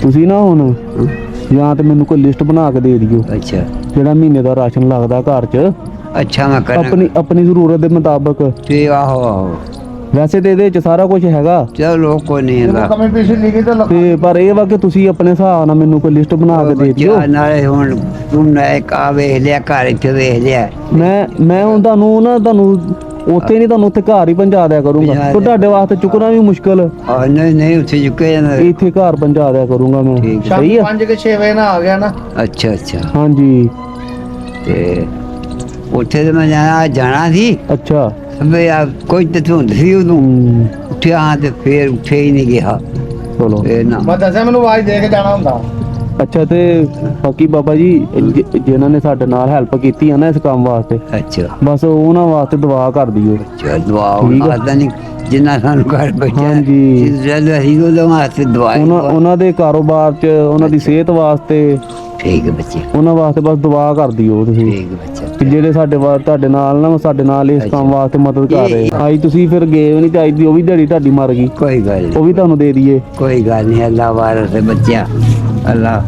ਤੁਸੀਂ ਨਾ ਹੁਣ ਜਾਂ ਤੇ ਮੈਨੂੰ ਕੋਈ ਲਿਸਟ ਬਣਾ ਕੇ ਦੇ ਦਿਓ ਅੱਛਾ ਜਿਹੜਾ ਮਹੀਨੇ ਦਾ ਰਾਸ਼ਨ ਲੱਗਦਾ ਘਰ 'ਚ ਅੱਛਾ ਮੈਂ ਕਰਾਂ ਆਪਣੀ ਜ਼ਰੂਰਤ ਦੇ ਮੁਤਾਬਕ। ਤੇ ਆਹੋ ਆਹੋ ਵੈਸੇ ਤੇ ਇਹਦੇ 'ਚ ਸਾਰਾ ਕੁਝ ਹੈਗਾ ਚਲੋ ਕੋਈ ਨਹੀਂ ਹੈਗਾ ਤੇ ਪਰ ਇਹ ਵਾ ਕਿ ਤੁਸੀਂ ਆਪਣੇ ਹਿਸਾਬ ਨਾਲ ਮੈਨੂੰ ਕੋਈ ਲਿਸਟ ਬਣਾ ਕੇ ਦੇ ਦਿਓ। ਬੱਚਾ ਨਾਲੇ ਹੁਣ ਤੂੰ ਨਾ ਕਾ ਵੇਖ ਲਿਆ ਘਰ ਇੱਥੇ ਵੇਖ ਲਿਆ ਮੈਂ ਹੁਣ ਤੁਹਾਨੂੰ ਉੱਥੇ ਨਹੀਂ, ਤੁਹਾਨੂੰ ਉੱਥੇ ਘਰ ਹੀ ਪਹੁੰਚਾ ਦਿਆ ਕਰੂੰਗਾ। ਪਹੁੰਚਾ ਤੇ ਤੁਹਾਡੇ ਵਾਸਤੇ ਚੁੱਕਣਾ ਵੀ ਮੁਸ਼ਕਲ, ਆ ਨਹੀਂ ਨਹੀਂ ਉੱਥੇ ਚੁੱਕੇ ਜਾਣਾ ਇੱਥੇ ਘਰ ਪਹੁੰਚਾ ਦਿਆ ਕਰੂੰਗਾ ਮੈਂ। ਠੀਕ ਸਹੀ ਆ 5 ਕੇ 6 ਵਜੇ ਨਾ ਆ ਗਿਆ ਨਾ। ਅੱਛਾ ਅੱਛਾ ਹਾਂਜੀ ਤੇ ਉੱਥੇ ਤੇ ਮੈਂ ਜਾਣਾ ਸੀ ਅੱਛਾ। ਸਭੇ ਆ ਕੋਈ ਤੇ ਧੁੰਦ ਸੀ ਉਦੋਂ ਹੂੰ, ਉੱਠਿਆ ਤੇ ਫੇਰ ਉੱਠੇ ਹੀ ਨਹੀਂ ਗਿਆ ਚਲੋ ਇਹ ਨਾ ਮੈਂ ਦੱਸਿਆ ਮੈਨੂੰ ਆਵਾਜ਼ ਦੇ ਕੇ ਜਾਣਾ ਹੁੰਦਾ। ਅੱਛਾ। ਤੇ ਬਾਕੀ ਬਾਬਾ ਜੀ ਜਿਨ੍ਹਾਂ ਨੇ ਸਾਡੇ ਨਾਲ ਹੈਲਪ ਕੀਤੀ ਆ ਨਾ ਇਸ ਕੰਮ ਵਾਸਤੇ, ਅੱਛਾ ਬਸ ਉਹਨਾਂ ਵਾਸਤੇ ਦੁਆ ਕਰ ਦਿਓ। ਅੱਛਾ ਦੁਆ ਠੀਕ ਆ। ਆਦਾ ਨਹੀਂ ਜਿੰਨਾ ਸਾਨੂੰ ਘਰ ਬੈਠਾ ਹਾਂਜੀ। ਜਦ ਅਸੀਂ ਉਹਦੇ ਵਾਸਤੇ ਦੁਆ ਉਹਨਾਂ ਦੇ ਕਾਰੋਬਾਰ 'ਚ, ਉਹਨਾਂ ਦੀ ਸਿਹਤ ਵਾਸਤੇ, ਠੀਕ ਹੈ ਬੱਚੇ ਉਹਨਾਂ ਵਾਸਤੇ ਬਸ ਦੁਆ ਕਰ ਦਿਓ ਤੁਸੀਂ, ਠੀਕ ਹੈ ਬੱਚਾ ਕਿ ਜਿਹੜੇ ਤੁਹਾਡੇ ਨਾਲ ਇਸ ਕੰਮ ਵਾਸਤੇ ਮਦਦ ਕਰ ਰਹੇ। ਅੱਜ ਤੁਸੀਂ ਫਿਰ ਗਏ ਨਹੀਂ ਤੇ ਅੱਜ ਦੀ ਉਹ ਵੀ ਦਿਹਾੜੀ ਤੁਹਾਡੀ ਮਰ ਗਈ, ਕੋਈ ਗੱਲ ਉਹ ਨਹੀਂ ਵੀ ਤੁਹਾਨੂੰ ਦੇ ਦਈਏ। ਕੋਈ ਗੱਲ ਨਹੀਂ ਅੱਲਾਹ ਵਾਰਸ ਹੈ ਬੱਚਾ ਅੱਲਾਹ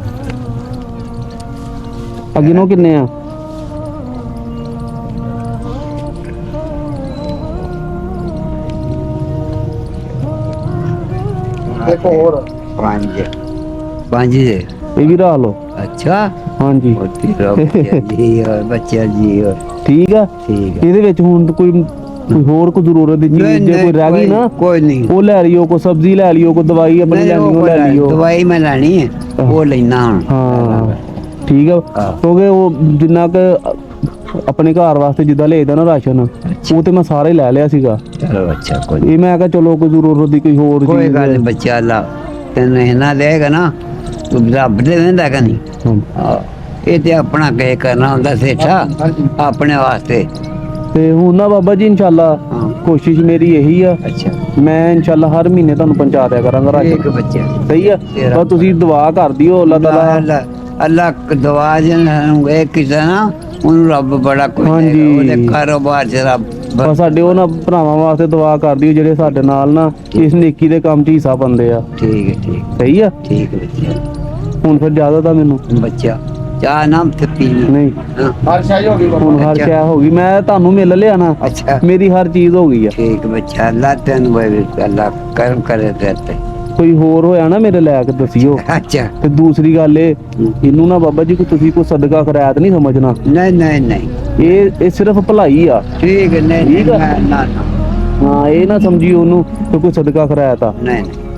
ਅੱਗੇ ਨੂੰ ਕਿੰਨੇ ਆ? ਇੱਕ ਹੋਰ ਪੰਜ ਪੰਜ ਜੇ ਇਹ ਵੀ ਰੱਖ ਲਓ। ਅੱਛਾ ਹਾਂਜੀ ਹੋਤੀ ਬੱਚਾ ਜੀ ਔਰ ਬੱਚਾ ਜੀ ਔਰ ਠੀਕ ਆ। ਠੀਕ ਹੈ ਇਹਦੇ ਵਿੱਚ ਹੁਣ ਕੋਈ ਹੋਰ ਕੋਈ ਜ਼ਰੂਰਤ ਦੀ ਚੀਜ਼ ਜੇ ਕੋਈ ਰਹਿ ਗਈ ਨਾ, ਕੋਈ ਨਹੀਂ ਉਹ ਲੈ ਲਿਓ। ਕੋਈ ਸਬਜ਼ੀ ਲੈ ਲਿਓ, ਕੋਈ ਦਵਾਈ ਆਪਣੀ ਨਹੀਂ, ਲੈਣੀ ਉਹ ਲੈ ਲਿਓ। ਦਵਾਈ ਮੈਂ ਲੈਣੀ ਹੈ ਉਹ ਲੈਣਾ ਹੁਣ ਹਾਂ ਠੀਕ ਆ। ਹਾਂ। ਕਿਉਂਕਿ ਉਹ ਜਿੰਨਾ ਕੁ ਆਪਣੇ ਘਰ ਵਾਸਤੇ ਜਿੱਦਾਂ ਲੇਦਾ ਨਾ ਰਾਸ਼ਨ, ਉਹ ਤੇ ਮੈਂ ਸਾਰੇ ਲੈ ਲਿਆ ਸੀਗਾ। ਚਲੋ ਅੱਛਾ ਕੋਈ ਨੀ। ਇਹ ਮੈਂ ਕਿਹਾ ਚਲੋ ਕੋਈ ਜ਼ਰੂਰਤ ਦੀ ਕੋਈ ਹੋਰ ਕੋਈ ਚੀਜ਼ ਗੱਲ ਨਹੀਂ ਬੱਚਾ ਅੱਲਾ ਤੈਨੂੰ ਇਹਨਾਂ ਦੇਗਾ ਨਾ ਤੂੰ ਰੱਬ ਦੇ ਦਿੰਦਾ ਕਿ ਨਹੀਂ ਹਾਂ। ਹਾਂ, ਇਹ ਤੇ ਆਪਣਾ ਕਹਿ ਕਰਨਾ ਹੁੰਦਾ ਸੇਠਾ ਆਪਣੇ ਵਾਸਤੇ ਤੇ ਹੁਣ ਨਾ ਬਾਬਾ ਜੀ ਇਨਸ਼ਾਅੱਲਾ ਹਾਂ। ਕੋਸ਼ਿਸ਼ ਮੇਰੀ ਇਹੀ ਆ, ਅੱਛਾ ਮੈਂ ਇਨਸ਼ਾਅੱਲਾ ਹਰ ਮਹੀਨੇ ਤੁਹਾਨੂੰ ਪਹੁੰਚਾ ਦਿਆ ਕਰਾਂਗਾ ਰਾਸ਼ਨ। ਇੱਕ ਬੱਚਾ ਸਹੀ ਆ। ਤੇਰਾ ਬਸ ਤੁਸੀਂ ਦੁਆ ਕਰ ਦਿਓ ਅੱਲਾਹ ਤਾਲਾ। ਅੱਲਾ ਦਵਾ ਜਨ ਇਹ ਕਿਸੇ ਨਾ ਉਹਨੂੰ ਰੱਬ ਬੜਾ ਕੁਝ ਹਾਂਜੀ। ਦੇਗਾ ਉਹਦੇ ਕਾਰੋਬਾਰ ਚ ਰੱਬ ਬਸ ਸਾਡੇ ਉਹਨਾਂ ਭਰਾਵਾਂ ਵਾਸਤੇ ਦੁਆ ਕਰ ਦਿਓ ਜਿਹੜੇ ਸਾਡੇ ਨਾਲ ਨਾ ਇਸ ਨੇਕੀ ਦੇ ਕੰਮ 'ਚ ਹਿੱਸਾ ਪਾਉਂਦੇ ਆ। ਠੀਕ ਹੈ ਠੀਕ ਸਹੀ ਆ। ਠੀਕ ਹੈ ਬੱਚਾ ਹੁਣ ਫਿਰ ਜ਼ਿਆਦਾ ਤਾਂ ਮੈਨੂੰ ਬੱਚਾ ਚਾਹ ਨਾਮ ਤੇ ਪੀਣੀ ਨਹੀਂ, ਹਾਂ, ਹਰ ਸ਼ਾਹੀ ਹੋ ਗਈ ਬਾਬਾ। ਹੁਣ ਹਰ ਅੱਛਾ। ਸ਼ੈ ਹੋ ਗਈ। ਮੈਂ ਤੁਹਾਨੂੰ ਮਿਲ ਲਿਆ ਨਾ, ਅੱਛਾ ਮੇਰੀ ਹਰ ਚੀਜ਼ ਹੋ ਗਈ ਆ। ਠੀਕ ਬੱਚਾ ਅੱਲਾ ਤੈਨੂੰ ਬੜੇ ਅੱਲਾ ਕਰਮ ਕਰੇ ਤੇ ਕੋਈ ਹੋਰ ਹੋਇਆ ਨਾ ਮੇਰੇ ਲੈ ਕੇ ਦੱਸਿਓ। ਅੱਛਾ ਤੇ ਦੂਸਰੀ ਗੱਲ ਇਹਨੂੰ ਨਾ ਬਾਬਾ ਜੀ ਕਿ ਤੁਸੀਂ ਕੋਈ ਸਦਕਾ ਖੈਰਾਤ ਨਹੀਂ ਸਮਝਣਾ। ਨਹੀਂ ਨਹੀਂ ਨਹੀਂ ਇਹ ਸਿਰਫ ਭਲਾਈ ਆ। ਠੀਕ ਹੈ ਨਹੀਂ ਠੀਕ ਆ। ਨਾ ਨਾ ਹਾਂ, ਇਹ ਨਾ ਸਮਝੀ ਉਹਨੂੰ ਕਿ ਕੋਈ ਸਦਕਾ ਖੈਰਾਤ ਆ। ਨਹੀਂ ਨਹੀਂ